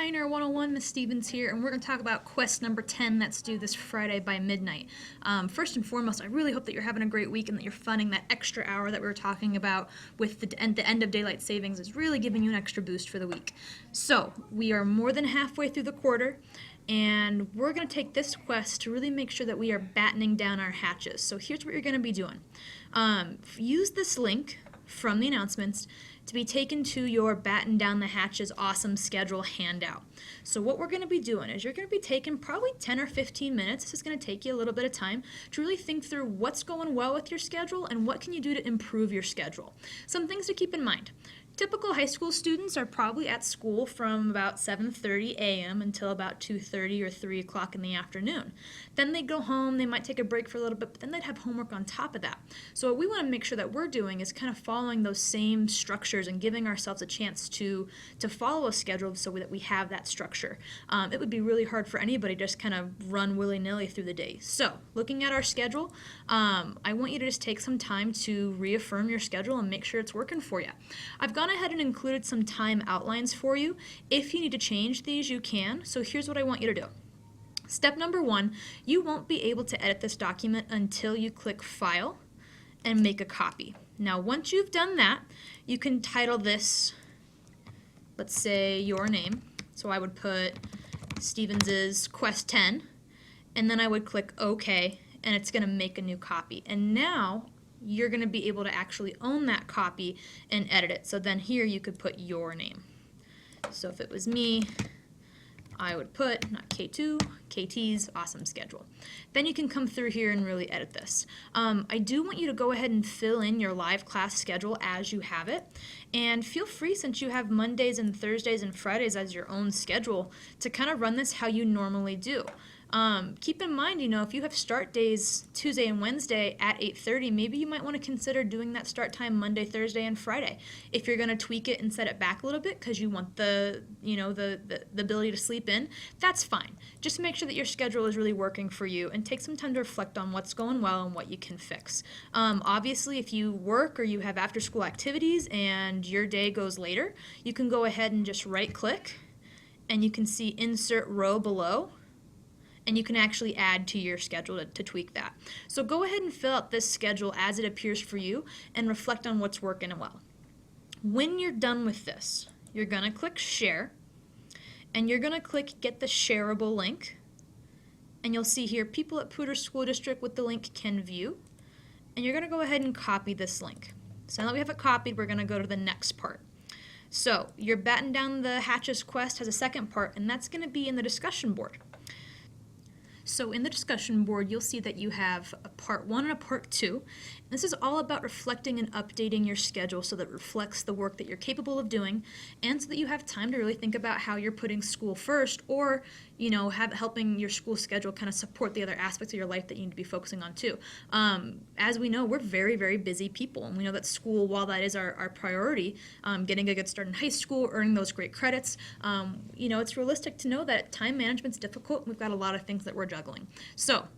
Pioneer 101, Miss Stevens here, and we're going to talk about quest number 10 that's due this Friday by midnight. First and foremost, I really hope that you're having a great week and that you're funding that extra hour that we were talking about with the end of daylight savings is really giving you an extra boost for the week. So, we are more than halfway through the quarter, and we're going to take this quest to really make sure that we are battening down our hatches. So here's what you're going to be doing. Use this link from the announcements to be taken to your Batten Down the Hatches Awesome Schedule handout. So what we're going to be doing is you're going to be taking probably 10 or 15 minutes. This is going to take you a little bit of time to really think through what's going well with your schedule and what can you do to improve your schedule. Some things to keep in mind. Typical high school students are probably at school from about 7:30 a.m. until about 2:30 or 3 o'clock in the afternoon. Then they go home, they might take a break for a little bit, but then they'd have homework on top of that. So what we want to make sure that we're doing is kind of following those same structures and giving ourselves a chance to follow a schedule so that we have that structure. It would be really hard for anybody to just kind of run willy-nilly through the day. So looking at our schedule, I want you to just take some time to reaffirm your schedule and make sure it's working for you. I've gone ahead and included some time outlines for you. If you need to change these, you can. So here's what I want you to do. Step number 1, you won't be able to edit this document until you click File and make a copy. Now, once you've done that, you can title this, let's say, your name. So I would put Stevens's Quest 10, and then I would click OK, and it's going to make a new copy. And now you're going to be able to actually own that copy and edit it. So then here you could put your name. So if it was me, I would put, not K2, KT's Awesome Schedule. Then you can come through here and really edit this. I do want you to go ahead and fill in your live class schedule as you have it. And feel free, since you have Mondays and Thursdays and Fridays as your own schedule, to kind of run this how you normally do. Keep in mind, if you have start days Tuesday and Wednesday at 8:30, maybe you might want to consider doing that start time Monday, Thursday, and Friday. If you're going to tweak it and set it back a little bit because you want the ability to sleep in, that's fine. Just make sure that your schedule is really working for you and take some time to reflect on what's going well and what you can fix. Obviously, if you work or you have after-school activities and your day goes later, you can go ahead and just right-click and you can see Insert Row below, and you can actually add to your schedule to tweak that. So go ahead and fill out this schedule as it appears for you and reflect on what's working well. When you're done with this, you're going to click Share, and you're going to click Get the Shareable Link, and you'll see here people at Poudre School District with the link can view, and you're going to go ahead and copy this link. So now that we have it copied, we're going to go to the next part. So your Batten Down the Hatches quest has a second part, and that's going to be in the discussion board. So in the discussion board, you'll see that you have a part 1 and a part 2. This is all about reflecting and updating your schedule so that it reflects the work that you're capable of doing and so that you have time to really think about how you're putting school first or, helping your school schedule kind of support the other aspects of your life that you need to be focusing on too. As we know, we're very, very busy people, and we know that school, while that is our priority, getting a good start in high school, earning those great credits, it's realistic to know that time management's difficult. We've got a lot of things that we're juggling. So,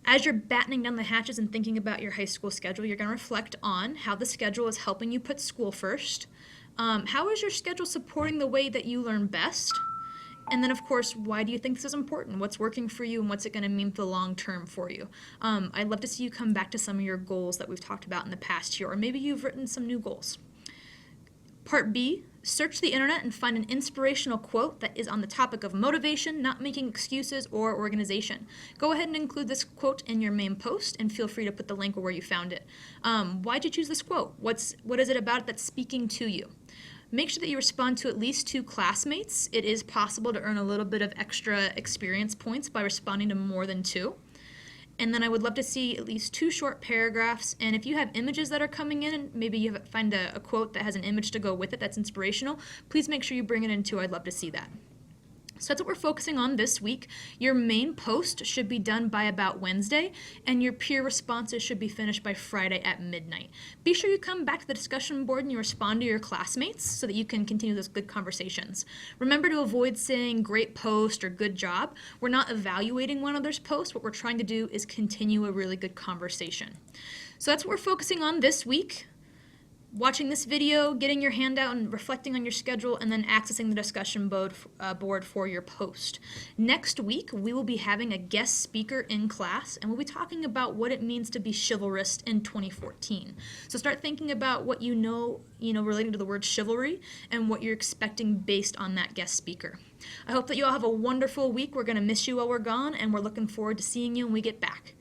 as you're battening down the hatches and thinking about your high school schedule, you're going to reflect on how the schedule is helping you put school first. How is your schedule supporting the way that you learn best? And then, of course, why do you think this is important? What's working for you and what's it going to mean for the long term for you? I'd love to see you come back to some of your goals that we've talked about in the past here, or maybe you've written some new goals. Part B, search the internet and find an inspirational quote that is on the topic of motivation, not making excuses, or organization. Go ahead and include this quote in your main post and feel free to put the link where you found it. Why'd you choose this quote? What is it about that's speaking to you? Make sure that you respond to at least 2 classmates. It is possible to earn a little bit of extra experience points by responding to more than 2. And then I would love to see at least 2 short paragraphs. And if you have images that are coming in, and maybe you find a quote that has an image to go with it that's inspirational, please make sure you bring it in too. I'd love to see that. So that's what we're focusing on this week. Your main post should be done by about Wednesday, and your peer responses should be finished by Friday at midnight. Be sure you come back to the discussion board and you respond to your classmates so that you can continue those good conversations. Remember to avoid saying great post or good job. We're not evaluating one another's post. What we're trying to do is continue a really good conversation. So that's what we're focusing on this week. watching this video, getting your handout and reflecting on your schedule, and then accessing the discussion board for your post. Next week, we will be having a guest speaker in class, and we'll be talking about what it means to be chivalrous in 2014. So start thinking about what you know relating to the word chivalry and what you're expecting based on that guest speaker. I hope that you all have a wonderful week. We're going to miss you while we're gone, and we're looking forward to seeing you when we get back.